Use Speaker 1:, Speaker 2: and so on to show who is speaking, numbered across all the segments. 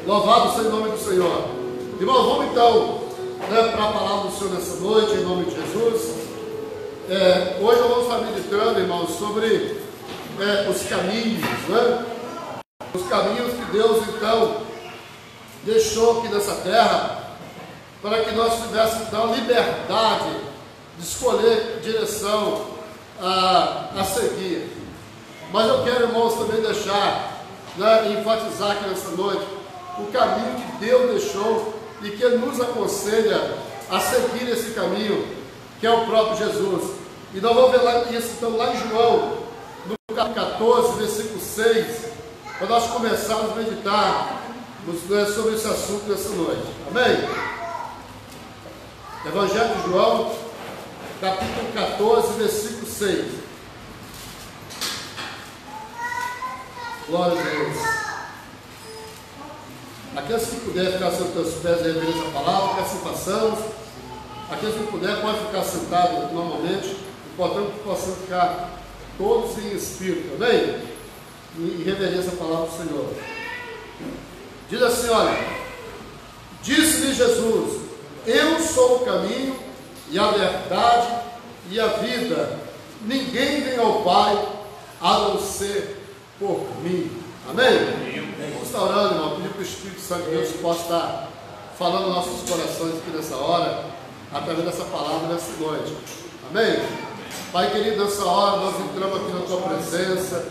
Speaker 1: Louvado seja o nome do Senhor. Irmãos, vamos então para a palavra do Senhor nessa noite, em nome de Jesus. Hoje nós vamos estar meditando, irmãos, sobre os caminhos, né? Os caminhos que Deus então deixou aqui nessa terra, para que nós tivéssemos então a liberdade de escolher direção a seguir. Mas eu quero, irmãos, também deixar, enfatizar aqui nessa noite, o caminho que Deus deixou e que Ele nos aconselha a seguir esse caminho, que é o próprio Jesus. E nós vamos ver isso então lá em João, no capítulo 14, versículo 6, para nós começarmos a meditar sobre esse assunto nessa noite. Amém? Evangelho de João, capítulo 14, versículo 6. Glória a Deus. Aqueles que puderem ficar sentados os pés e reverência a palavra, que assim façamos. Aqueles que puderem podem ficar sentados normalmente. Importante que possam ficar todos em espírito, amém? Em reverência a palavra do Senhor. Diz assim, olha: disse-lhe Jesus: eu sou o caminho e a verdade e a vida. Ninguém vem ao Pai a não ser por mim. Amém? Vamos estar orando, irmão, pedir para o Espírito Santo de Deus possa estar falando nos nossos corações aqui nessa hora, através dessa palavra nessa noite. Amém? Pai querido, nessa hora nós entramos aqui na Tua presença,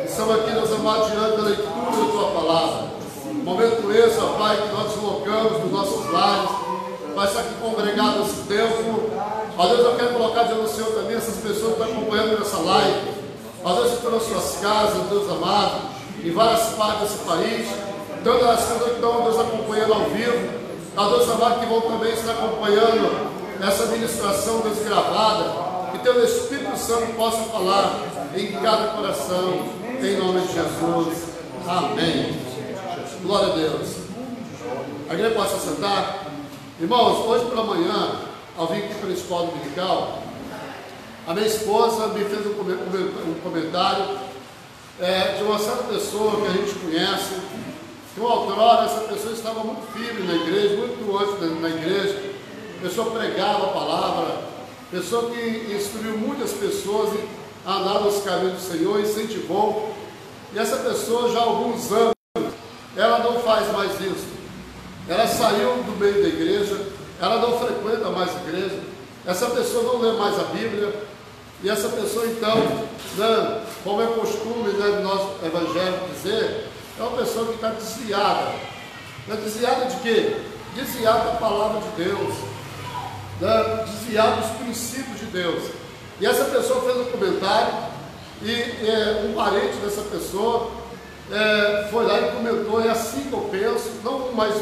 Speaker 1: estamos aqui, nós amados, diante da leitura da Tua palavra. Momento esse, ó Pai, que nós deslocamos dos nossos lares, vai estar aqui congregado nesse tempo. Ó Deus, eu quero colocar diante do Senhor também essas pessoas que estão acompanhando nessa live. Ó Deus, que estão nas suas casas, Deus amado, em várias partes desse país, tanto as pessoas que estão, Deus, acompanhando ao vivo, ó Deus amado, que vão também estar acompanhando essa ministração, Deus, gravada. Que Teu Espírito Santo possa falar em cada coração, em nome de Jesus. Amém. Glória a Deus. A igreja pode se sentar? Irmãos, hoje pela manhã, ao vir aqui para a escola dominical, a minha esposa me fez um comentário de uma certa pessoa que a gente conhece, que uma outrora essa pessoa estava muito firme na igreja, muito antes na igreja, a pessoa pregava a palavra, pessoa que instruiu muitas pessoas a andar nos caminhos do Senhor, incentivou, e essa pessoa já há alguns anos, ela não faz mais isso. Ela saiu do meio da igreja, ela não frequenta mais a igreja, essa pessoa não lê mais a Bíblia, e essa pessoa então, como é costume do nosso evangelho dizer, é uma pessoa que está desviada. Desviada de quê? Desviada da palavra de Deus, desviada dos princípios de Deus. E essa pessoa fez um comentário, e um parente dessa pessoa foi lá e comentou, é assim que eu penso, não mais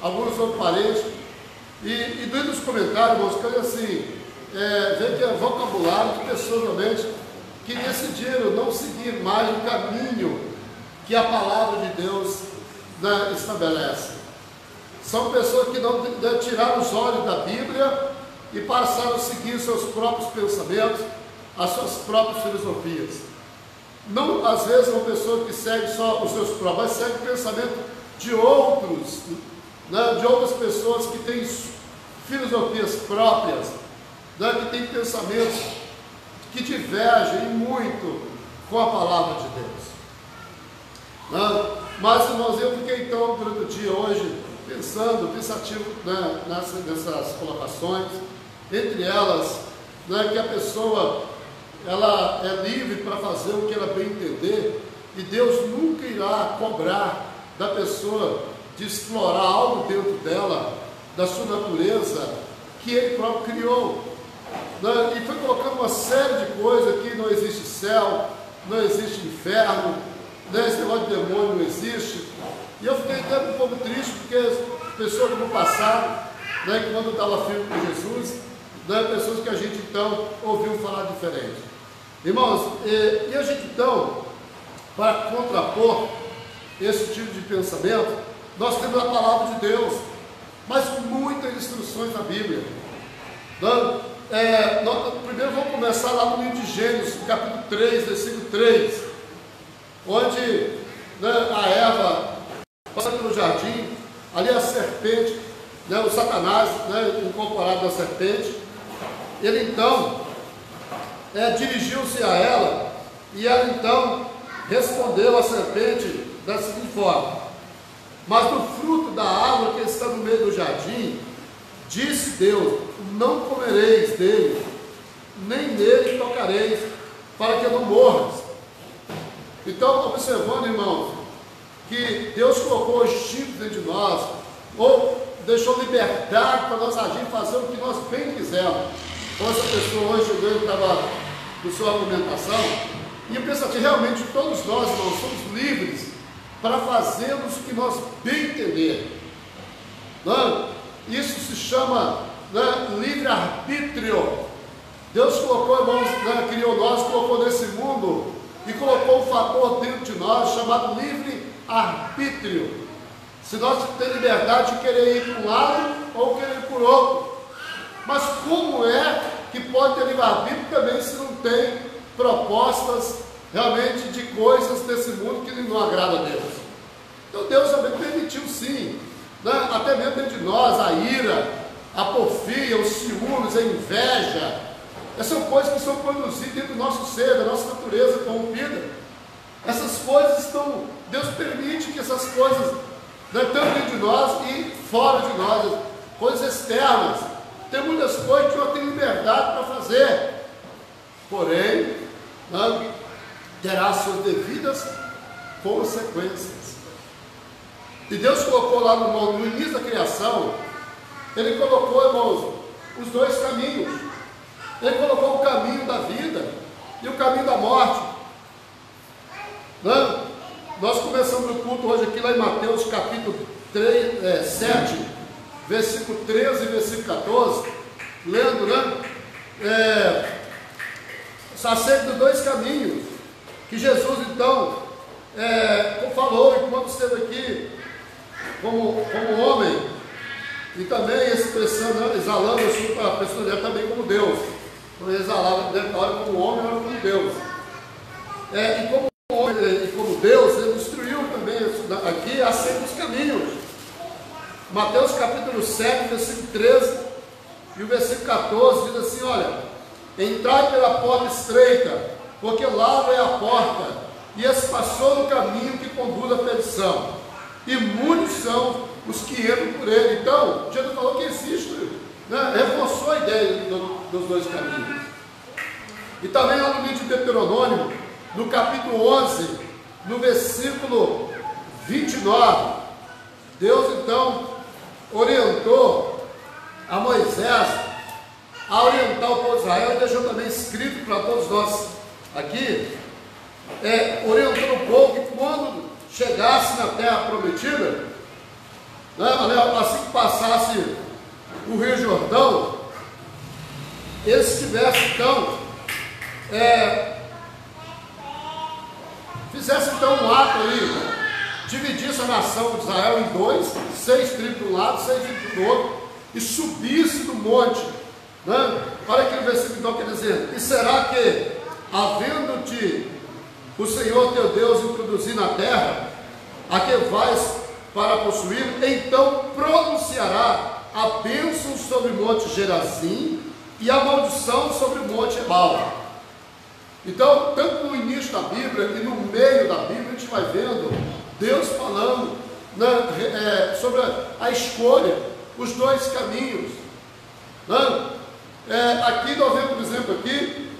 Speaker 1: alguns outros parentes, e dentro dos comentários, irmãos, que assim, vê que é vocabulário de pessoas realmente que decidiram não seguir mais o caminho que a palavra de Deus estabelece. São pessoas que não tiraram os olhos da Bíblia e passaram a seguir seus próprios pensamentos, as suas próprias filosofias. Não, às vezes, uma pessoa que segue só os seus próprios, mas segue o pensamento de outros, de outras pessoas que têm filosofias próprias, que têm pensamentos que divergem muito com a palavra de Deus. Mas, irmãos, eu fiquei então durante o dia hoje pensativo nessas colocações, entre elas, que a pessoa ela é livre para fazer o que ela bem entender, e Deus nunca irá cobrar da pessoa de explorar algo dentro dela, da sua natureza, que Ele próprio criou. E foi colocando uma série de coisas que não existe céu, não existe inferno, esse negócio de demônio não existe. E eu fiquei até um pouco triste, porque pessoas no passado, que quando eu estava firme com Jesus, pessoas que a gente então ouviu falar diferente. Irmãos, e a gente então, para contrapor esse tipo de pensamento, nós temos a palavra de Deus, mas muitas instruções na Bíblia. Primeiro vamos começar lá no livro de Gênesis, capítulo 3, versículo 3, onde a Eva passa pelo jardim ali a serpente, né, o Satanás, né, incorporado na serpente, ele então dirigiu-se a ela, e ela então respondeu à serpente da seguinte forma: mas do fruto da árvore que está no meio do jardim, disse Deus, não comereis dele, nem nele tocareis, para que não morras. Então, observando, irmãos, que Deus colocou os chifres dentro de nós, ou deixou liberdade para nós agir e fazer o que nós bem quisermos. Então, essa pessoa hoje chegou, estava com sua argumentação, e eu penso que realmente todos nós, irmãos, somos livres para fazermos o que nós bem entender. Não? Isso se chama, né, livre-arbítrio. Deus colocou, irmãos, né, criou nós, colocou nesse mundo e colocou um fator dentro de nós chamado livre-arbítrio. Se nós temos liberdade de querer ir para um lado ou querer ir por outro. Mas como é que pode ter livre-arbítrio também se não tem propostas realmente de coisas desse mundo que não agrada a Deus? Então Deus também permitiu sim, né, até mesmo dentro de nós, a ira, a porfia, os ciúmes, a inveja. Essas são coisas que são produzidas dentro do nosso ser, da nossa natureza corrompida. Essas coisas estão, Deus permite que essas coisas, né, tanto dentro de nós e fora de nós, coisas externas. Tem muitas coisas que eu tenho liberdade para fazer, porém, né, terá suas devidas consequências. E Deus colocou lá no início da criação, Ele colocou, irmãos, os dois caminhos. Ele colocou o caminho da vida e o caminho da morte. Não? Nós começamos o culto hoje aqui lá em Mateus capítulo 7, versículo 13 e versículo 14, lendo, né? Acerca de dois caminhos, que Jesus então falou enquanto esteve aqui como homem, e também expressando, exalando a sua personalidade também como Deus. Então ele exalava hora como homem, hora como Deus. E como homem e como Deus, ele instruiu também aqui acerca dos caminhos. Mateus capítulo 7, versículo 13 e o versículo 14 diz assim: olha, entrai pela porta estreita, porque larga é a porta, e espaçoso no caminho que conduz à perdição, e muitos são os que entram por ele. Então, Jesus falou que existe, né, reforçou a ideia dos dois caminhos. E também lá no livro de Deuteronômio, no capítulo 11, no versículo 29, Deus então orientou a Moisés a orientar o povo de Israel, e deixou também escrito para todos nós aqui, orientando o povo que quando chegasse na terra prometida, né, assim que passasse o Rio Jordão, eles tivessem então, fizesse então um ato aí, dividisse a nação de Israel em dois, 6 tribos de um lado, 6 tribos do outro, e subisse do monte, né? Olha aqui no versículo então, quer dizer: e será que, havendo-te o Senhor teu Deus introduzir na terra, a que vais para possuir, então pronunciará a bênção sobre o monte Gerazim e a maldição sobre o monte Ebal. Então, tanto no início da Bíblia e no meio da Bíblia, a gente vai vendo Deus falando, né, sobre a escolha, os dois caminhos. Né? Aqui nós vemos, por exemplo, aqui,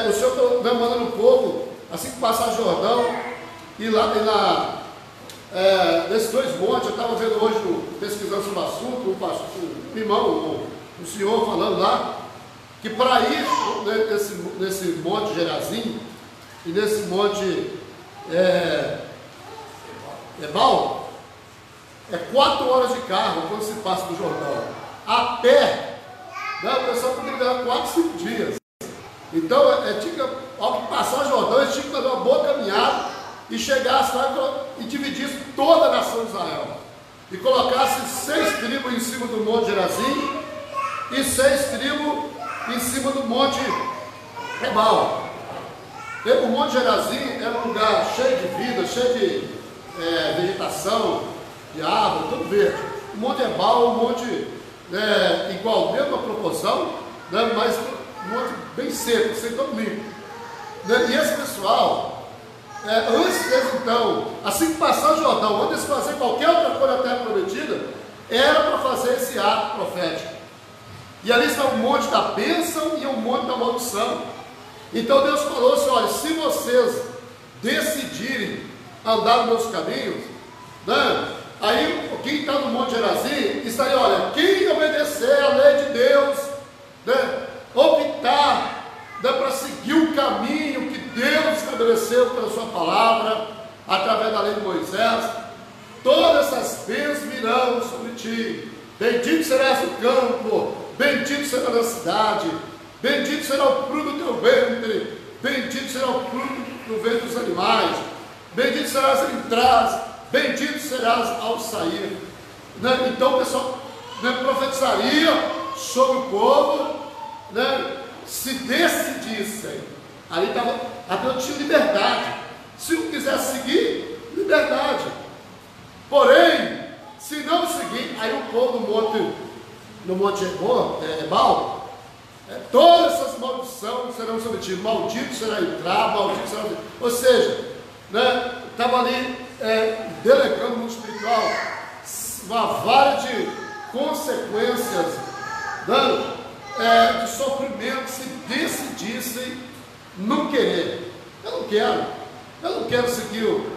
Speaker 1: o Senhor está mandando o povo, assim que passar Jordão, e lá nesses dois montes, eu estava vendo hoje, pesquisando sobre o assunto, o irmão, o senhor falando lá, que para ir nesse monte Gerazim e nesse monte Ebal, 4 horas de carro quando se passa do Jordão. A pé, né, o pessoal poderia levar 4, 5 dias. Então, ao passar o Jordão, eles tinham que fazer uma boa caminhada e chegasse lá e dividisse toda a nação de Israel. E colocasse 6 tribos em cima do monte Gerazim e 6 tribos em cima do monte Ebal. O monte Gerazim era um lugar cheio de vida, cheio de vegetação, de árvore, tudo verde. O Monte Ebal, um monte igual, mesma proporção, né, mas um monte bem seco, sem todo limpo. Né, e esse pessoal, antes deles então, assim que passar o Jordão, antes de fazer qualquer outra coisa na terra prometida, era para fazer esse ato profético. E ali está o monte da bênção e o monte da maldição. Então Deus falou assim: olha, se vocês decidirem andar nos meus caminhos, né, aí quem está no Monte Gerazim está aí, olha, quem obedecer à lei de Deus, né, optar, né, para seguir o caminho que Deus estabeleceu pela sua palavra, através da lei de Moisés, todas essas bênçãos virão sobre ti. Bendito serás no campo, bendito será na cidade, bendito será o fruto do teu ventre, bendito será o fruto do ventre dos animais, bendito serás ao entrar, bendito serás ao sair. Né? Então o pessoal, né, profetizaria sobre o povo, né, se decidissem. Ali estava, a Deus tinha liberdade. Se não quisesse seguir, liberdade. Porém, se não seguir, aí o povo no Monte Ebal, todas essas maldições serão sobre ti. Maldito será entrar, maldito será. Ou seja, né, estava ali delegando no mundo espiritual uma vara de consequências, né, de sofrimento, se decidissem não querer. Eu não quero seguir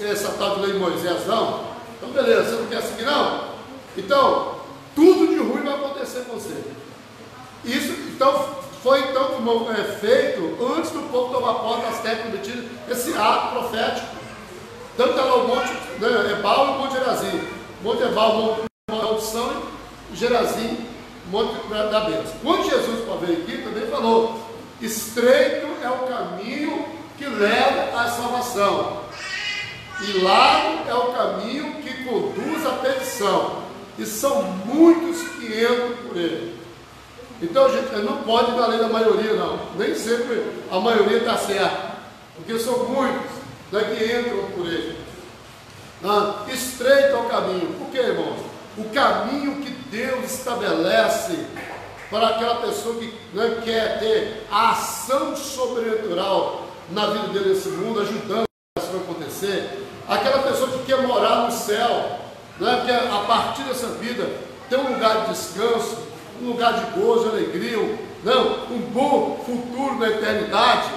Speaker 1: essa tal de lei de Moisés, não. Então beleza, você não quer seguir, não? Então, tudo de ruim vai acontecer com você. Isso então, foi feito antes do povo tomar posse das terras prometidas, esse ato profético. Tanto está lá o Monte Ebal e o Monte Gerazim. Monte Ebal, Monte da maldição, e Gerazim, Monte da bênção. Quando Jesus veio aqui, também falou: estreito é o caminho que leva à salvação, e largo é o caminho que conduz à perdição, e são muitos que entram por ele. Então, gente, não pode ir na lei da maioria, não. Nem sempre a maioria está certa, porque são muitos, né, que entram por ele. Estreito é o caminho. Por quê, irmãos? O caminho que Deus estabelece para aquela pessoa que, né, quer ter a ação sobrenatural na vida dele nesse mundo, ajudando isso a acontecer. Aquela pessoa que quer morar no céu, né, quer a partir dessa vida ter um lugar de descanso, um lugar de gozo, alegria, um bom futuro na eternidade.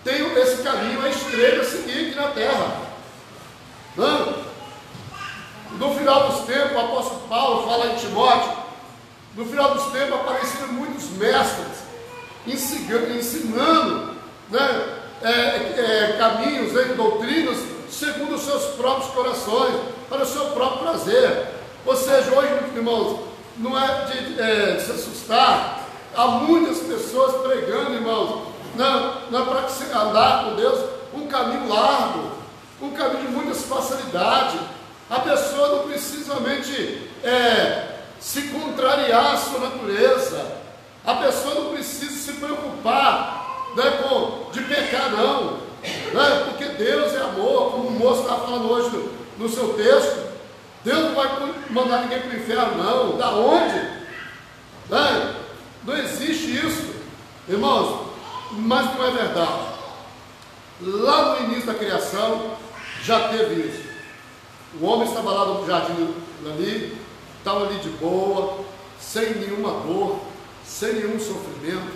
Speaker 1: Tem esse caminho, a estrela a seguir aqui na terra. No final dos tempos, o apóstolo Paulo fala em Timóteo, no final dos tempos apareceram muitos mestres ensinando, né, caminhos, doutrinas segundo os seus próprios corações, para o seu próprio prazer. Ou seja, hoje, irmãos, não é de se assustar. Há muitas pessoas pregando, irmãos, não é para se andar com Deus um caminho largo, um caminho de muitas facilidades. A pessoa não precisa somente se contrariar à sua natureza. A pessoa não precisa se preocupar, né, de pecar, não. Né, porque Deus é amor, como o moço está falando hoje no seu texto. Deus não vai mandar ninguém para o inferno, não. Da onde? Né? Não existe isso, irmãos. Mas não é verdade. Lá no início da criação já teve isso. O homem estava lá no jardim ali, estava ali de boa, sem nenhuma dor, sem nenhum sofrimento,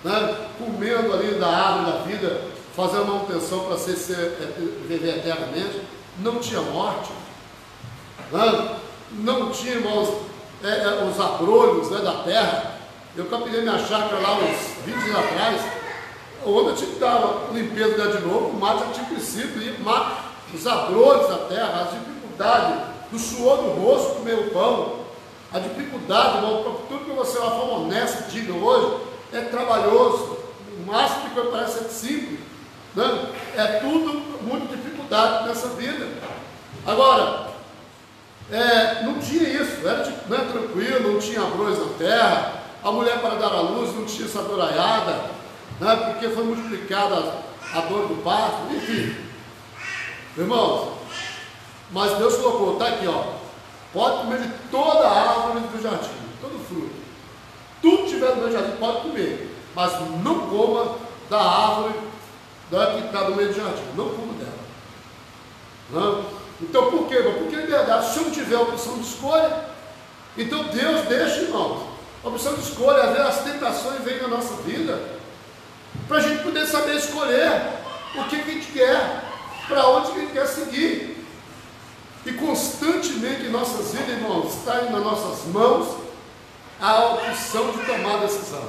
Speaker 1: né? Comendo ali da árvore da vida, fazendo manutenção para viver eternamente. Não tinha morte, não tinha, irmãos, os abrolhos, né, da terra. Eu capinei minha chácara lá uns 20 anos atrás, onde eu tinha que dar limpeza de novo, o mato já tinha crescido, e os abrolhos da terra, as dificuldades do suor do rosto, comer o pão, a dificuldade, irmão, tudo que você vai falar honesto e digno hoje, é trabalhoso. O máximo que parece ser simples, né? É tudo muita dificuldade nessa vida. Agora, não tinha isso, era tranquilo, não tinha abrolhos na terra. A mulher, para dar à luz, não tinha essa doraiada, né? Porque foi multiplicada a dor do parto, enfim. Irmãos, Mas Deus colocou, está aqui, ó, pode comer de toda a árvore do jardim, todo fruto. Tudo que tiver no meu jardim pode comer, mas não coma da árvore que está no meio do jardim, não coma dela. Não? Então por quê? Porque liberdade, se eu não tiver opção de escolha, então Deus deixa, irmãos, a opção de escolha, às vezes as tentações vêm na nossa vida, para a gente poder saber escolher o que a gente quer, para onde a gente quer seguir. E constantemente em nossas vidas, irmãos, está nas nossas mãos a opção de tomar a decisão.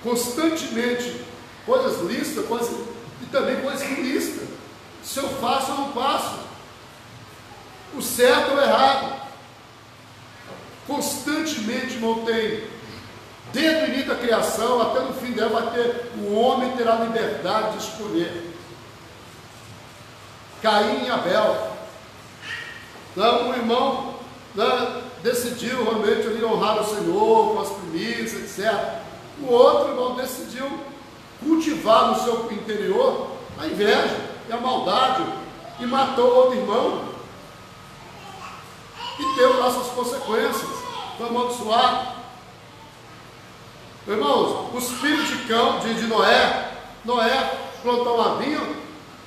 Speaker 1: Constantemente, coisas lícitas, e também coisas ilícitas. Se eu faço ou não faço, o certo ou o errado. Constantemente, irmão, tem, desde o início da criação até no fim dela, vai ter, o homem terá liberdade de escolher. Caim e Abel. Então, o irmão decidiu realmente ali honrar o Senhor com as primícias, etc. O outro irmão decidiu cultivar no seu interior a inveja e a maldade e matou o outro irmão. E teve lá suas consequências, foi amaldiçoado. Irmãos, os filhos de Noé plantou uma vinha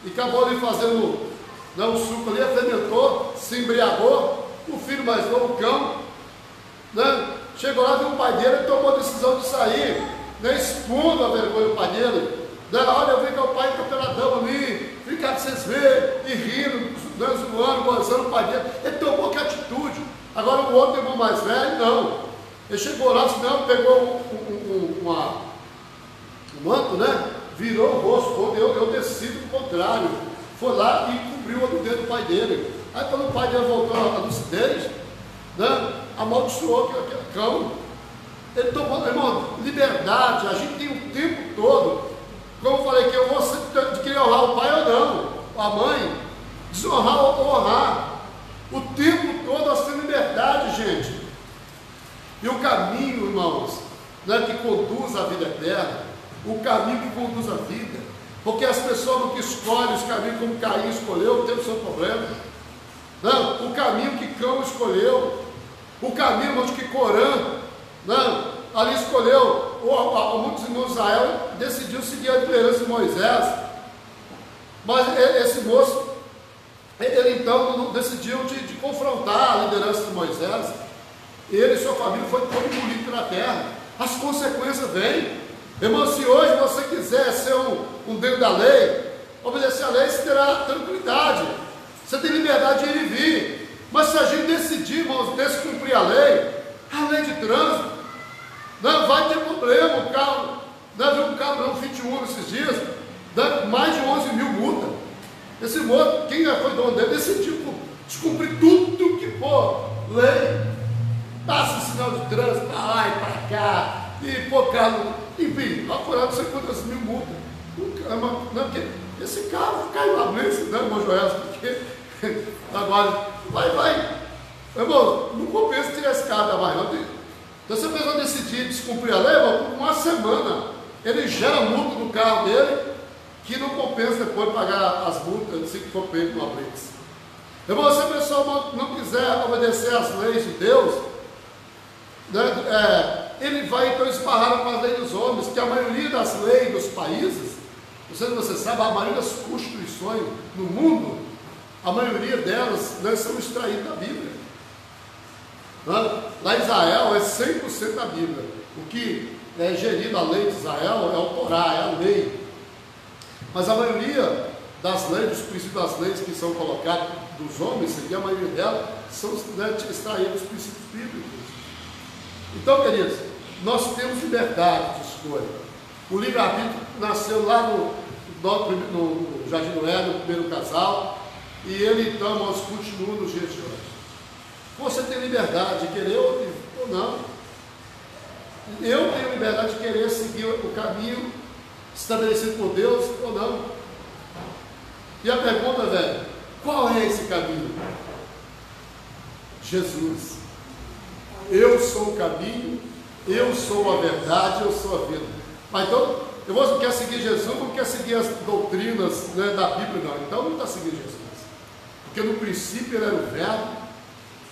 Speaker 1: e acabou ali fazendo um suco ali, fermentou, se embriagou. O filho mais novo, o cão, chegou lá, viu o pai dele e tomou a decisão de sair, expondo a vergonha do pai dele. Olha, eu vi que o pai está peladão ali, fica de vocês verem, e rindo, zoando, gozando o pai dele. Ele tomou que atitude. Agora o outro irmão mais velho, não. Ele chegou lá, não, pegou um manto, virou o rosto, eu decido o contrário. Foi lá e cobriu o dedo do pai dele. Aí quando o pai dele voltou à lucidez, amaldiçoou aquele cão. Ele tomou, irmão, liberdade. A gente tem o tempo todo. Como eu falei que eu vou de querer honrar o pai ou não, a mãe, desonrar ou honrar. O tempo todo nós temos liberdade, gente. E o caminho, irmãos, que conduz à vida eterna, o caminho que conduz à vida, porque as pessoas não que escolhem os caminhos como Caim escolheu, tem o seu problema. Não, o caminho que Cão escolheu, o caminho, irmãos, que Corã, ali escolheu, muitos irmãos de Israel decidiu seguir a liderança de Moisés. Mas esse moço, ele então não decidiu de confrontar a liderança de Moisés. Ele e sua família foi todo engolido pela terra. As consequências vêm. Irmão, se hoje você quiser ser um dentro da lei, obedecer a lei, você terá tranquilidade. Você tem liberdade de ir e vir. Mas se a gente decidir, irmãos, descumprir a lei de trânsito, vai ter problema. O carro, viu um carro não 21 esses dias, mais de 11 mil multas. Esse moço, quem foi dono dele, decidiu descumprir tudo que for lei. Passa o sinal de trânsito para lá e para cá, e pô, carro, enfim, apurar não sei quantas mil multas. Porque esse carro caiu na doença, irmão Joel, porque agora vai. Irmão, não compensa tirar esse carro da mais, não. Então, se a pessoa decidir descumprir a lei, irmão, por uma semana, ele gera multa no carro dele, que não compensa depois pagar as multas, se for pego numa blitz. Irmão, se a pessoa não quiser obedecer às leis de Deus, ele vai então esbarrar com as leis dos homens, que a maioria das leis dos países, não sei se você sabe, a maioria das constituições no mundo, a maioria delas são extraídas da Bíblia. Lá em Israel é 100% da Bíblia. O que é gerido a lei de Israel é o Torá, é a lei. Mas a maioria das leis, dos princípios das leis que são colocados dos homens, a maioria delas são extraídas dos princípios bíblicos. Então, queridos, nós temos liberdade de escolha. O livre-arbítrio nasceu lá no Jardim do Éden, no primeiro casal, e ele então, nós continua nos dias de hoje. Você tem liberdade de querer ou não. Eu tenho liberdade de querer seguir o caminho estabelecido por Deus ou não. E a pergunta, velho, qual é esse caminho? Jesus. Eu sou o caminho, eu sou a verdade, eu sou a vida. Mas então, eu não quero seguir Jesus, não quero seguir as doutrinas da Bíblia, não. Então não está seguindo Jesus. Porque no princípio ele era o Verbo,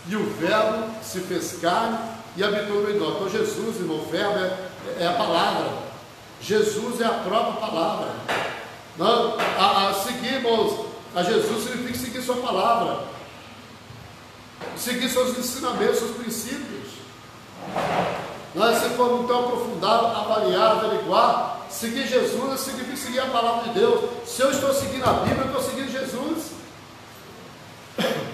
Speaker 1: e o Verbo se fez carne e habitou no meio de nós. Então Jesus, irmão, o Verbo é a palavra. Jesus é a própria palavra. Não, seguir, irmãos, a Jesus significa seguir sua palavra, seguir seus ensinamentos, seus princípios. Se for então aprofundar, avaliar, averiguar, seguir Jesus significa seguir a palavra de Deus. Se eu estou seguindo a Bíblia, eu estou seguindo Jesus.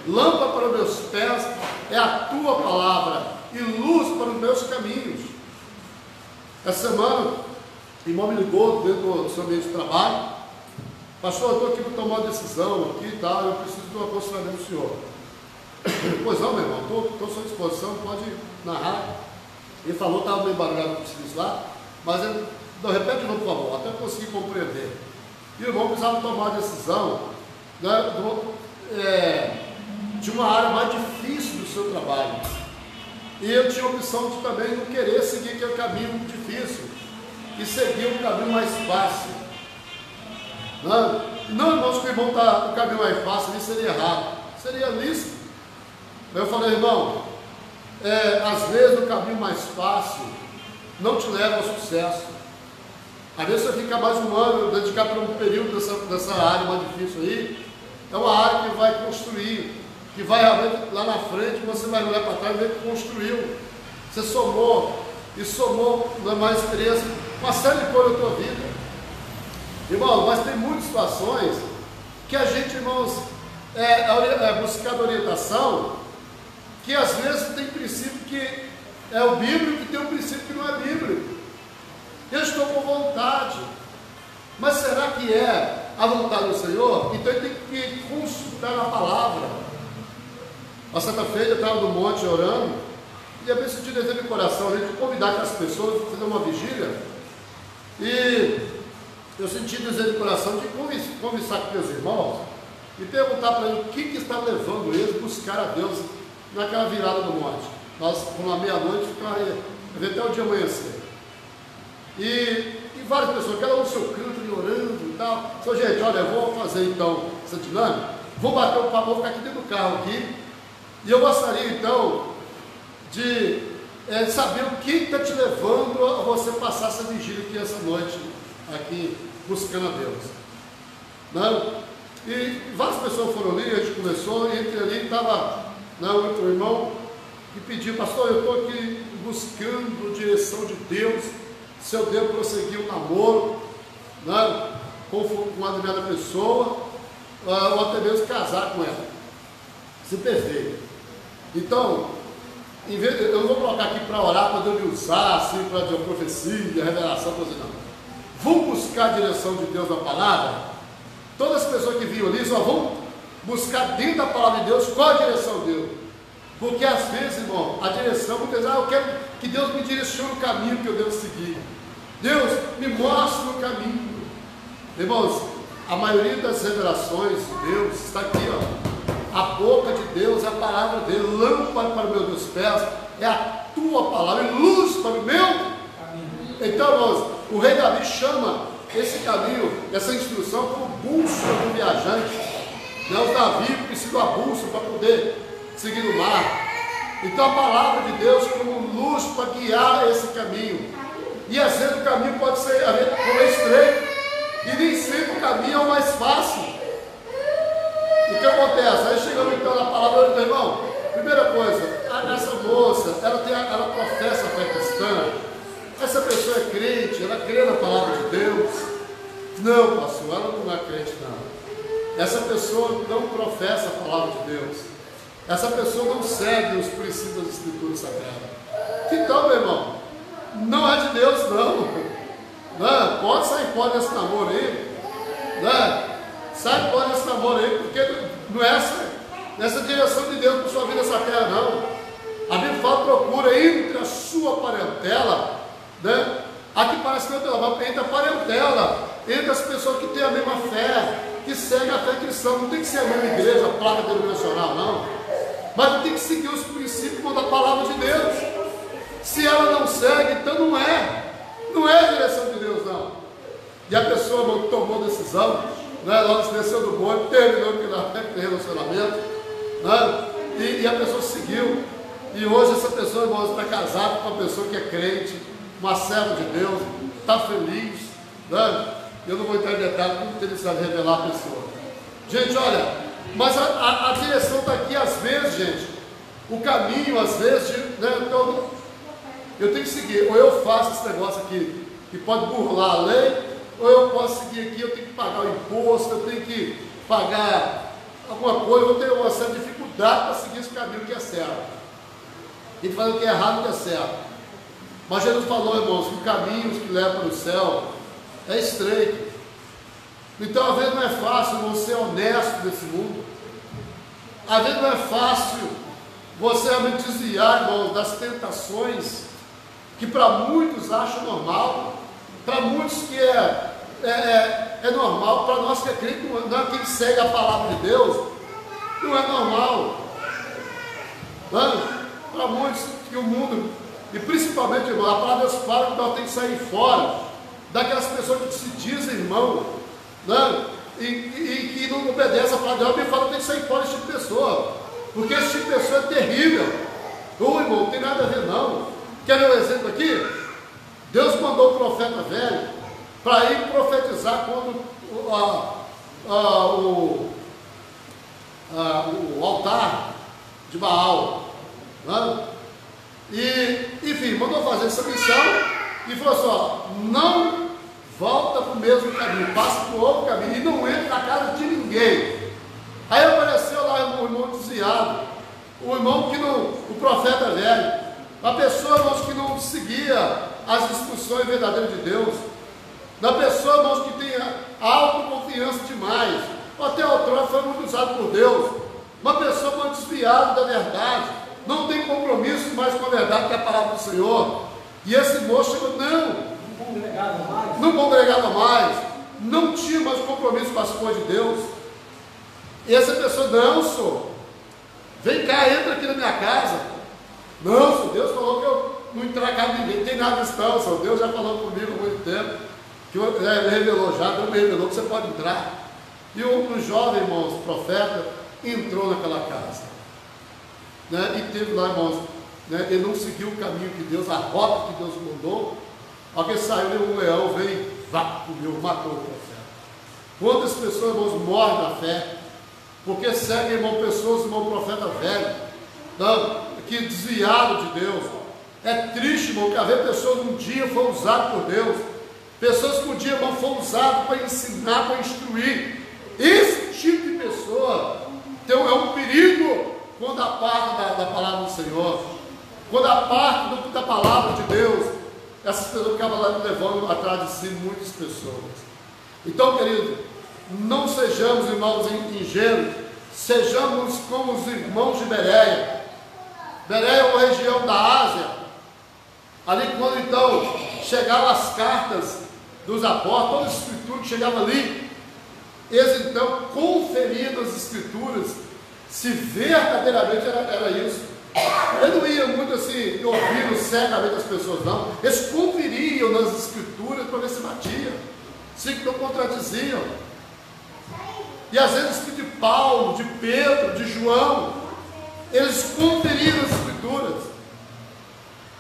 Speaker 1: Lâmpada para os meus pés é a tua palavra e luz para os meus caminhos. Essa semana, o irmão me ligou dentro do seu ambiente de trabalho: pastor, eu estou aqui para tomar uma decisão aqui e tal, eu preciso de um aconselhamento do senhor. Pois não, meu irmão, estou à sua disposição, pode narrar. Ele falou, estava meio barulhado com o serviço lá, mas ele, não, repete de novo, por favor, até eu conseguir compreender. E o irmão precisava tomar uma decisão, né, de uma área mais difícil do seu trabalho. E eu tinha a opção de também não querer seguir aquele caminho difícil e seguir um caminho mais fácil. Não, irmãos, que o irmão está no caminho mais fácil, isso seria errado, seria lícito. Eu falei, irmão, às vezes o caminho mais fácil não te leva ao sucesso. Às vezes você fica mais um ano, dedicar para um período dessa área mais difícil aí, é uma área que vai construir, que vai lá na frente, você vai olhar para trás e ver que construiu. Você somou, e somou mais experiência, uma série de coisas na tua vida. Irmão, mas tem muitas situações que a gente, irmãos, buscando orientação, que às vezes tem princípio que é o bíblico e tem um princípio que não é bíblico. Eu estou com vontade, mas será que é a vontade do Senhor? Então ele tem que consultar na palavra. A sexta-feira eu estava no monte orando, e a vez eu tive desejo de coração, a gente convidar aquelas pessoas a fazer uma vigília, e eu senti desejo de coração de conversar com meus irmãos e perguntar para eles o que está levando eles a buscar a Deus naquela virada do monte. Nós, por uma meia-noite, ficamos até o dia amanhecer. E várias pessoas, cada um no seu canto, ali orando e tal. Então, gente, olha, eu vou fazer então essa dinâmica, vou bater o papo, vou ficar aqui dentro do carro aqui, e eu gostaria então de saber o que está te levando a você passar essa vigília aqui essa noite, aqui, buscando a Deus. Não? E várias pessoas foram ali, a gente começou, e entre ali estava o irmão que pediu, pastor, eu estou aqui buscando direção de Deus, se eu devo prosseguir um namoro, né, com uma determinada pessoa, ou até mesmo casar com ela. Se perfeito. Então, em vez de, eu não vou colocar aqui para orar, para Deus me usar, assim, para a profecia, a revelação, para dizer, não. Vão buscar a direção de Deus na palavra. Todas as pessoas que vinham ali só vão buscar dentro da palavra de Deus qual a direção de Deus. Porque às vezes, irmão, a direção, muitas vezes, eu quero que Deus me direcione o caminho que eu devo seguir. Deus me mostra o caminho. Irmãos, a maioria das revelações de Deus está aqui, ó. A boca de Deus é a palavra dele, lâmpada para os meus pés é a tua palavra, e luz para o meu caminho. Então, irmãos, o rei Davi chama esse caminho, essa instrução, como bússola do viajante. O Davi precisa de uma bússola para poder seguir no mar. Então a palavra de Deus como luz para guiar esse caminho. E às vezes o caminho pode ser como estreito, e nem sempre o caminho é o mais fácil. E o que acontece? Aí chegamos então na palavra do irmão. Primeira coisa, essa moça, ela professa a fé cristã. Essa pessoa é crente, ela crê na palavra de Deus. Não, pastor, ela não é crente, não. Essa pessoa não professa a palavra de Deus. Essa pessoa não segue os princípios das Escrituras Sagradas. Então, meu irmão, não é de Deus, não. Pode sair fora desse namoro aí. Sai fora desse namoro aí, porque não é essa direção de Deus para sua vida nessa terra, não. A Bíblia fala, procura entre a sua parentela, aqui parece que entre a parentela, entre as pessoas que têm a mesma fé, que seguem a fé cristã. Não tem que ser a mesma igreja, a placa denominacional, não. Mas tem que seguir os princípios da palavra de Deus. Se ela não segue, então não é a direção de Deus, não. E a pessoa tomou decisão, né? Logo desceu do bonde, terminou aquele relacionamento, né? E a pessoa seguiu. E hoje essa pessoa, irmãos, está casada com uma pessoa que é crente, uma serva de Deus, está feliz, né? Eu não vou entrar em detalhe, porque ele precisa revelar a pessoa. Gente, olha, mas a direção está aqui, às vezes, gente, o caminho, às vezes, né? Então, eu tenho que seguir, ou eu faço esse negócio aqui, que pode burlar a lei, ou eu posso seguir aqui, eu tenho que pagar o imposto, eu tenho que pagar alguma coisa, eu vou ter uma certa dificuldade para seguir esse caminho que é certo. A gente faz o que é errado e o que é certo. Mas Jesus falou, irmãos, que o caminho que leva para o céu é estreito. Então, às vezes não é fácil você ser honesto nesse mundo. Às vezes não é fácil você realmente desviar, irmãos, das tentações que para muitos acham normal, para muitos que é normal, para nós que é crente, não é quem segue a palavra de Deus, não é normal. Para muitos que o mundo, e principalmente, irmão, a palavra de Deus fala que nós temos que sair fora daquelas pessoas que se dizem irmão, né? E que não obedecem a palavra de Deus. Me fala que tem que sair fora desse tipo de pessoa, porque esse tipo de pessoa é terrível. Ô irmão, não tem nada a ver não. Quer ver um exemplo aqui? Deus mandou o profeta velho para ir profetizar quando o altar de Baal, né? E, enfim, mandou fazer essa missão e falou assim, ó, não volta para o mesmo caminho, passa para o outro caminho e não entra na casa de ninguém. Aí apareceu lá o irmão desviado, o irmão que não, o profeta velho, a pessoa, irmãos, que não seguia as instruções verdadeiras de Deus, da pessoa, irmãos, que tem autoconfiança demais, até outrora foi muito usado por Deus, uma pessoa muito desviada da verdade, não tem compromisso mais com a verdade que é a palavra do Senhor. E esse moço chegou, não congregava mais, não tinha mais compromisso com as coisas de Deus. E essa pessoa, não, senhor, vem cá, entra aqui na minha casa. Não, senhor, Deus falou que eu não entrar na casa de ninguém, não tem nada disso não, senhor, Deus já falou comigo há muito tempo, que Ele revelou já, Deus me revelou que você pode entrar. E um jovem, irmãos, profeta, entrou naquela casa, né? E teve lá, irmãos, né? Ele não seguiu o caminho que Deus, a rota que Deus mandou. Alguém saiu, um leão veio, comeu, matou o profeta. Quantas pessoas, irmãos, morrem na fé, porque seguem, irmão, pessoas, irmão, profeta velho, não, que desviaram de Deus. É triste, irmão, que haver pessoas que um dia foram usadas por Deus, pessoas que um dia, irmão, foram usadas para ensinar, para instruir. Esse tipo de pessoa então, é um perigo quando a parte da palavra do Senhor, quando a parte da palavra de Deus, essas pessoas acabam lá levando atrás de si muitas pessoas. Então, querido, não sejamos, irmãos, ingênuos, sejamos como os irmãos de Bereia. Bereia é uma região da Ásia, ali quando então chegavam as cartas dos apóstolos, toda a escritura que chegava ali, eles então conferiam as escrituras, se verdadeiramente era isso. Ele não ia muito assim, ouvindo cegamente as pessoas, não. Eles conferiam nas escrituras para ver se batia, se não contradiziam. E às vezes de Paulo, de Pedro, de João, eles conferiram as escrituras.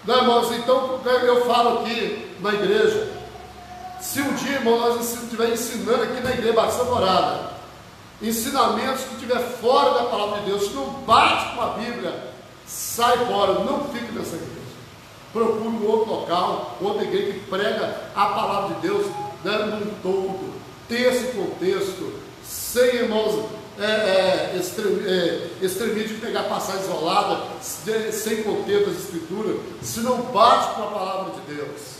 Speaker 1: Não, irmãos, então eu falo aqui na igreja, se um dia, irmão, nós estiver ensinando aqui na igreja Batista Morada, ensinamentos que estiver fora da palavra de Deus, se não bate com a Bíblia, sai fora, não fique nessa igreja. Procure um outro local, outra igreja que prega a palavra de Deus, né, num todo, ter esse contexto, sem, irmãos, extremismo de pegar passagem isolada, sem contexto das escrituras, se não bate com a palavra de Deus.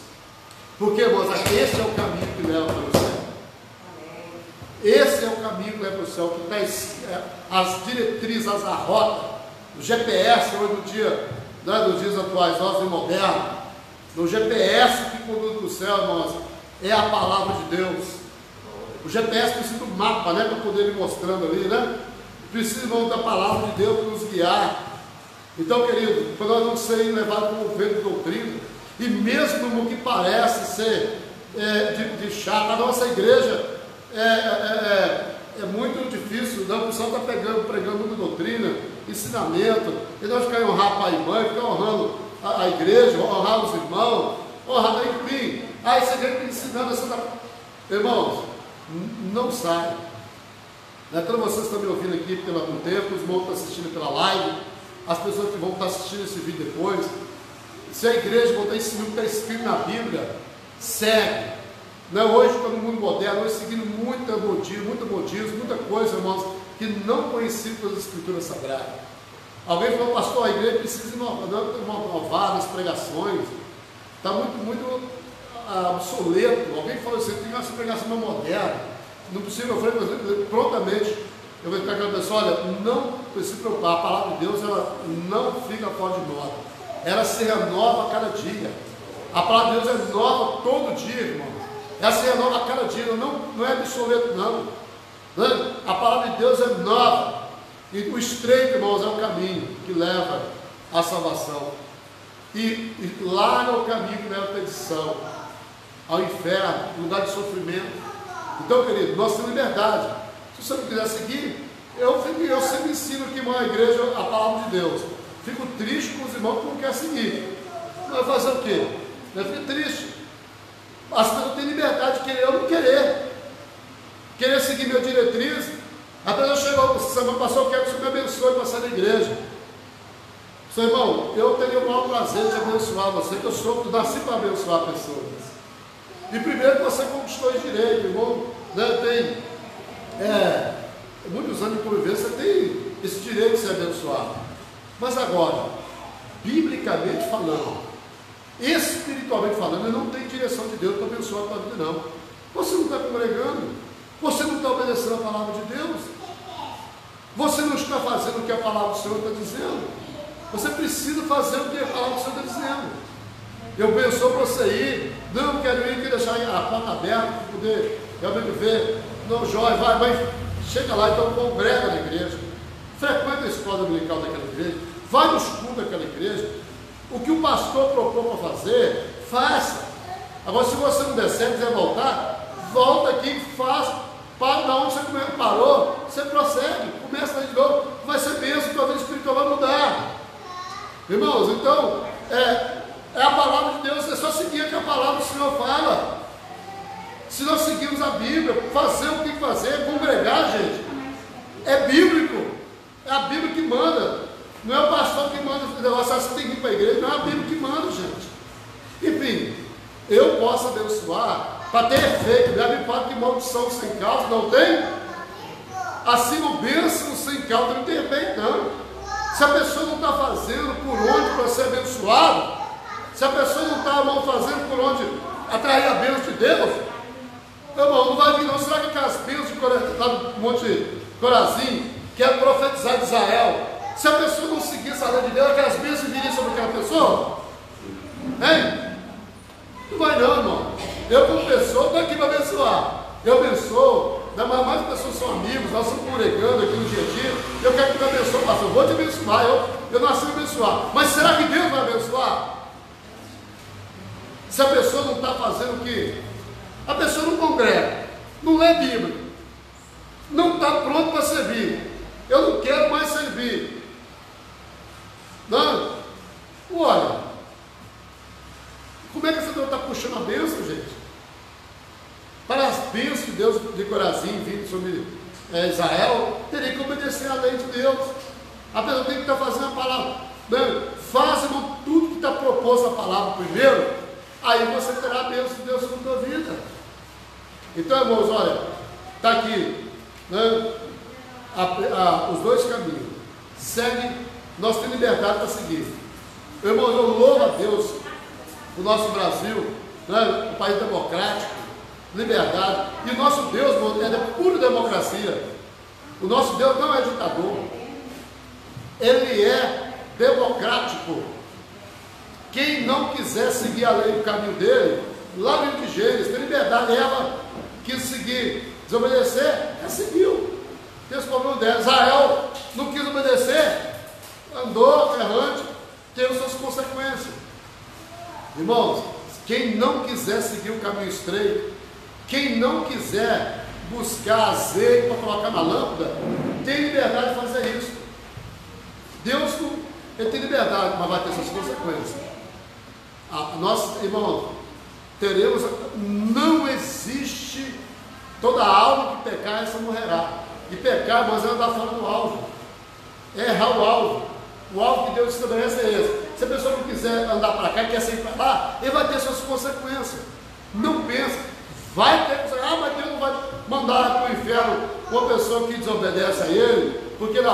Speaker 1: Porque, irmãos, esse é o caminho que leva para o céu. Esse é o caminho que leva para o céu, que está as diretrizes, a rota, o GPS, hoje no dia, né, nos dias atuais, nós e modernos, no GPS que conduz para o céu, irmãos, é a palavra de Deus. O GPS precisa do mapa, né, para poder ir mostrando ali, né? Precisa, irmão, da palavra de Deus para nos guiar. Então, querido, para nós não sermos levados por um vento de doutrina, e mesmo no que parece ser de chato, a nossa igreja é muito difícil, não, o pessoal está pregando muita doutrina, ensinamento, e nós ficamos honrar pai e mãe, ficar honrando a igreja, honrar os irmãos, honrar, enfim, aí você vem ensinando essa. Irmãos, não sai. Então vocês estão me ouvindo aqui pelo algum tempo, os irmãos estão assistindo pela live, as pessoas que vão estar assistindo esse vídeo depois, se a igreja vão estar ensinando o que está escrito na Bíblia, segue. Não, hoje todo mundo moderno, hoje seguindo muita modismo, muita coisa, irmãos, que não conheciam das escrituras sagradas. Alguém falou, pastor, a igreja precisa inovar nas pregações, está muito obsoleto. Alguém falou assim, tem uma pregação mais moderna. Não precisa, eu falei, prontamente, eu vou ficar com a pessoa, olha, não precisa se preocupar, a palavra de Deus, ela não fica fora de moda, ela se renova a cada dia, a palavra de Deus é nova todo dia, irmão, ela se renova a cada dia, não é obsoleto não, né? A palavra de Deus é nova, e o estreito, irmãos, é o caminho que leva à salvação, e lá no caminho que leva à perdição, ao inferno, lugar de sofrimento. Então, querido, nós temos liberdade. Se você não quiser seguir, eu sempre ensino aqui na igreja a palavra de Deus. Fico triste com os irmãos que não querem seguir. Vai fazer o quê? Eu fico triste. As pessoas têm liberdade de querer ou não querer. Querer seguir minha diretriz. A pessoa chegou, semana passada, eu quero que o Senhor me abençoe para sair da igreja. Seu irmão, eu teria o maior prazer de abençoar você, que eu nasci para abençoar pessoas. E primeiro que você conquistou esse direito, irmão, né? Tem muitos anos de convivência, você tem esse direito de ser abençoado. Mas agora, biblicamente falando, espiritualmente falando, não tem direção de Deus para abençoar a tua vida, não. Você não está congregando, você não está obedecendo a palavra de Deus, você não está fazendo o que a palavra do Senhor está dizendo. Você precisa fazer o que a palavra do Senhor está dizendo. Eu pensou para você ir, não quero ir, quero deixar a porta aberta para poder realmente ver. Não, Jóia, vai, chega lá, então congrega na igreja, frequenta a escola dominical daquela igreja, vai nos cultos daquela igreja. O que o pastor propôs para fazer, faça. Agora, se você não der certo, quiser voltar, volta aqui e faz. Para da onde você parou, você prossegue, começa de novo, vai ser bênção, tua vida espiritual vai mudar. Irmãos, então, é a palavra de Deus, é só seguir o que a palavra do Senhor fala. Se nós seguirmos a Bíblia, fazer o que tem que fazer, congregar, gente, é bíblico, é a Bíblia que manda, não é o pastor que manda, você tem que ir para a igreja, não é a Bíblia que manda, gente. Enfim, eu posso abençoar, para ter efeito, a Bíblia fala que maldição sem causa não tem, assim o bênção sem causa não tem efeito, não. Se a pessoa não está fazendo por onde para ser abençoado, se a pessoa não está fazendo por onde atrair a bênção de Deus, irmão, não vai vir não. Será que aquelas bênçãos de lá no Monte Corazim, que é profetizar de Israel, se a pessoa não seguisse a lei de Deus, aquelas bênçãos viriam sobre aquela pessoa? Hein? Não vai não, irmão. Eu como pessoa estou aqui para abençoar. Eu abençoo, mais pessoas são amigos, nós estamos congregando aqui no dia a dia. Eu quero que tu abençoe, pastor. Eu vou te abençoar, eu nasci para abençoar. Mas será que Deus vai abençoar? Se a pessoa não está fazendo o quê? A pessoa não congrega, não lê Bíblia, não está pronto para servir. Eu não quero mais servir. Não? Olha, como é que essa pessoa está puxando a bênção, gente? Para as bênçãos de Deus de Corazim vindo sobre Israel, teria que obedecer à lei de Deus. A pessoa tem que estar fazendo a palavra. Faça tudo que está proposto a palavra primeiro, aí você terá a bênção de Deus sobre a tua vida. Então, irmãos, olha, está aqui, né, os dois caminhos. Segue, nós temos liberdade para seguir. Irmãos, eu louvo a Deus, o nosso Brasil, né, um país democrático, liberdade. E o nosso Deus, irmão, é de pura democracia. O nosso Deus não é ditador. Ele é democrático. Quem não quiser seguir a lei, o caminho dele, lá no livro de Gênesis, tem liberdade. Ela quis seguir, desobedecer, ela seguiu. Tem esse problema dela. Israel não quis obedecer, andou errante, teve suas consequências. Irmãos, quem não quiser seguir o caminho estreito, quem não quiser buscar azeite para colocar na lâmpada, tem liberdade de fazer isso. Deus ele tem liberdade, mas vai ter suas consequências. Nós, irmãos, teremos, não existe toda alma que pecar, essa morrerá. E pecar, mas é andar fora do alvo, é errar o alvo. O alvo que Deus estabelece é esse. Se a pessoa não quiser andar para cá e quer sair para lá, ele vai ter suas consequências. Não pensa, vai ter consequências. Mas Deus não vai mandar para o inferno uma pessoa que desobedece a ele, porque ele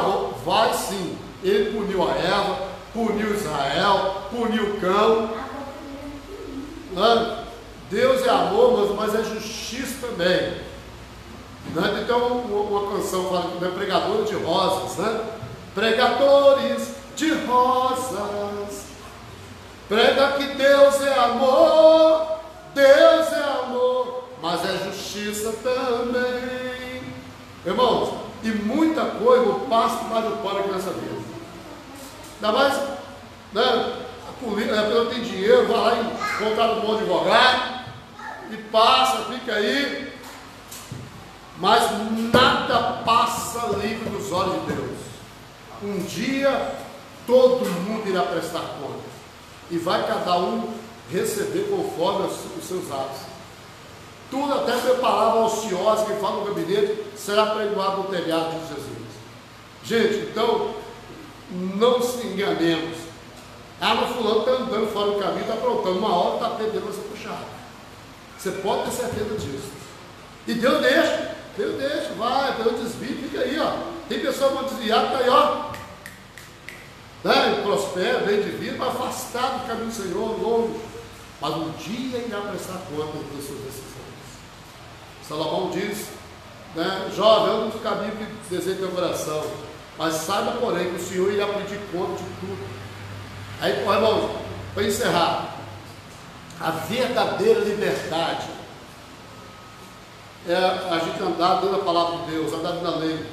Speaker 1: vai sim. Ele puniu a Eva, puniu Israel, puniu o cão. Deus é amor, mas é justiça também. Então, uma canção fala que é pregador de rosas, né? Pregadores de rosas, prega que Deus é amor, mas é justiça também. Irmãos, e muita coisa eu passo mais do pano aqui nessa vida. Ainda mais, né? A pessoa tem dinheiro, vai lá e contrata um bom advogado e passa, fica aí, mas nada passa livre dos olhos de Deus. Um dia todo mundo irá prestar contas e vai cada um receber conforme os seus atos. Tudo, até a palavra ociosa que fala no gabinete, será pregoado no telhado de Jesus. Gente, então não se enganemos. Mas fulano está andando fora do caminho, está aprontando, uma hora está perdendo essa puxada. Você pode ter certeza disso. E Deus deixa, vai, Deus desvia, fica aí, ó. Tem pessoa que vão desviar, está aí, ó. Né? Prospera, bem de vida, mas afastado do caminho do Senhor, longe. Mas um dia irá prestar conta das suas decisões. Salomão diz, né? Jovem, anda no caminho que deseja teu coração, mas saiba, porém, que o Senhor irá pedir conta de tudo. Aí, irmãos, para encerrar, a verdadeira liberdade é a gente andar dentro da palavra de Deus, andar dentro da lei.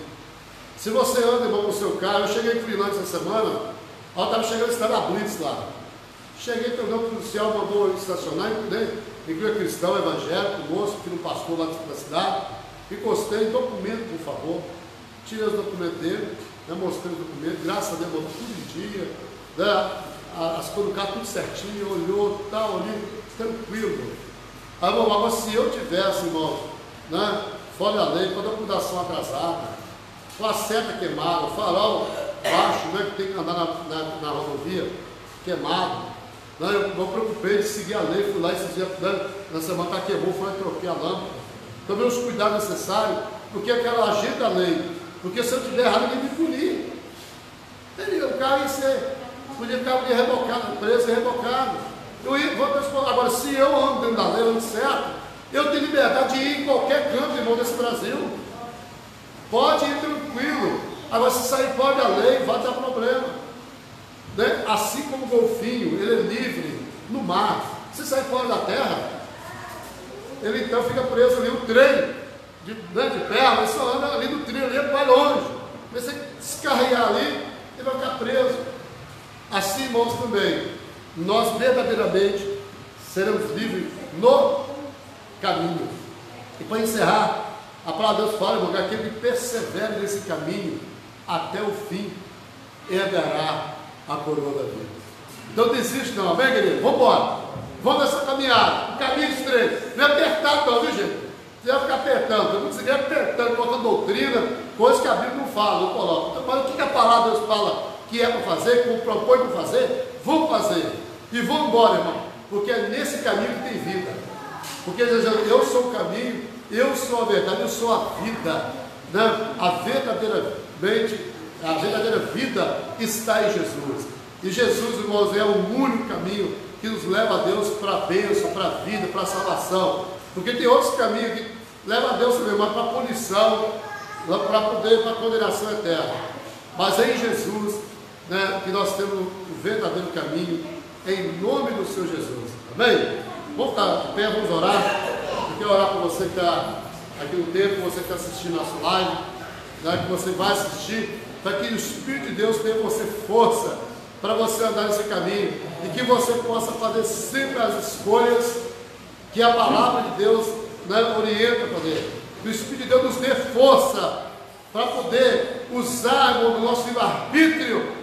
Speaker 1: Se você anda, irmão, com o seu carro, eu cheguei em Finlândia essa semana, eu estava chegando, estava na Blitz lá. Cheguei, o policial mandou estacionar, né? Igreja cristão, evangélico, moço, filho do pastor lá da cidade. Encostei, documento, por favor. Tirei os documentos dele, né? Mostrei os documentos, graças a Deus, botou tudo em dia, né? As coisas do carro tudo certinho, olhou, tal, ali, tranquilo. Aí, irmão, agora se eu tivesse, irmão, né, fora da lei, com a documentação atrasada, com a seta queimada, o farol baixo, né, que tem que andar na rodovia, queimado, né, eu me preocupei de seguir a lei, fui lá esses dias, né, na semana que queimou, fui lá e troquei a lâmpada. Tomei os cuidados necessários, porque eu quero agir da lei, porque se eu tiver errado, ninguém me punir. Entendeu? O carro ia ser, podia ficar rebocado, preso e rebocado. Agora, se eu ando dentro da lei, ando certo, eu tenho liberdade de ir em qualquer canto, irmão, desse Brasil. Pode ir tranquilo. Agora, se sair fora da lei, vai dar problema. Né? Assim como o golfinho, ele é livre no mar. Se sair fora da terra, ele então fica preso ali. O trem de ferro, ele só anda ali no trilho, ele vai longe. Mas se descarregar ali, ele vai ficar preso. Assim, irmãos, também, nós verdadeiramente seremos livres no caminho. E para encerrar, a palavra de Deus fala, irmão, que aquele que persevera nesse caminho até o fim herdará a coroa da vida. Então desiste não, amém, querido? Vamos embora. Vamos nessa caminhada, um caminho estreito. Não é apertado não, viu, gente? Você vai ficar apertando, eu não conseguir apertando, colocando doutrina, coisas que a Bíblia não fala, não coloca. Então, mas o que a palavra de Deus fala que é para fazer, como propõe para fazer, vamos fazer. E vamos embora, irmão, porque é nesse caminho que tem vida. Porque eu sou o caminho, eu sou a verdade, eu sou a vida. Né? A verdadeira vida está em Jesus. E Jesus, irmãos, é o único caminho que nos leva a Deus para a bênção, para a vida, para a salvação. Porque tem outros caminhos que levam a Deus também, mas para a punição, para a condenação eterna. Mas é em Jesus, né, que nós temos o verdadeiro caminho, em nome do Senhor Jesus. Amém? Vamos ficar de pé, vamos orar. Eu quero orar por você que está aqui no templo, você que está assistindo nossa live, né, que você vai assistir, para que o Espírito de Deus tenha você força para você andar nesse caminho e que você possa fazer sempre as escolhas que a palavra de Deus, né, orienta a fazer. que o Espírito de Deus nos dê força para poder usar o nosso livre-arbítrio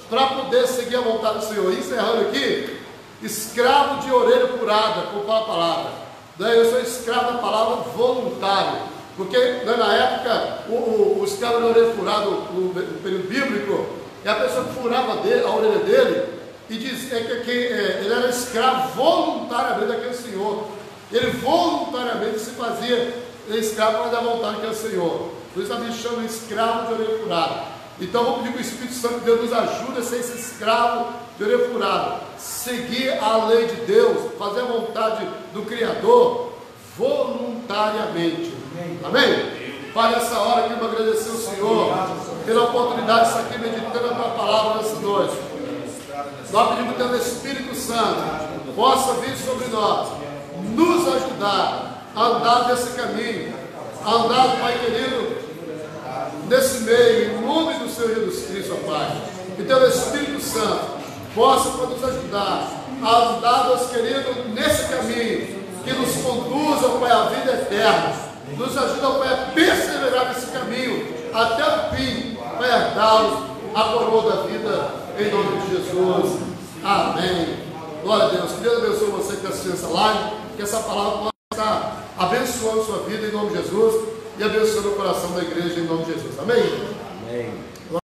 Speaker 1: para poder seguir a vontade do Senhor. Encerrando aqui, escravo de orelha furada, como fala a palavra. Eu sou escravo da palavra voluntário, porque na época o escravo de orelha furada, no período bíblico, é a pessoa que furava a orelha dele e dizia que ele era escravo voluntariamente daquele Senhor. Ele voluntariamente se fazia escravo para dar vontade daquele Senhor. Por isso a gente chama escravo de orelha furada. Então vamos pedir que o Espírito Santo de Deus nos ajude a ser esse escravo de orelha furada, seguir a lei de Deus, fazer a vontade do Criador voluntariamente. Amém? Pai, nessa hora que eu agradecer ao Senhor pela oportunidade de estar aqui meditando a tua palavra nessa noite. Nós pedimos que o teu Espírito Santo possa vir sobre nós, nos ajudar a andar nesse caminho, a andar, Pai querido, nesse meio, em nome do Senhor Jesus Cristo, ó Pai. Que teu Espírito Santo possa nos ajudar a andar, Deus querido, nesse caminho que nos conduza, ó Pai, à vida eterna. Nos ajuda, ó Pai, a perseverar nesse caminho até o fim, para herdá-los a coroa da vida, em nome de Jesus. Amém. Glória a Deus. Que Deus abençoe você que está assistindo essa live, que essa palavra possa estar abençoando a sua vida, em nome de Jesus, e abençoando o coração da igreja, em nome de Jesus. Amém?
Speaker 2: Amém.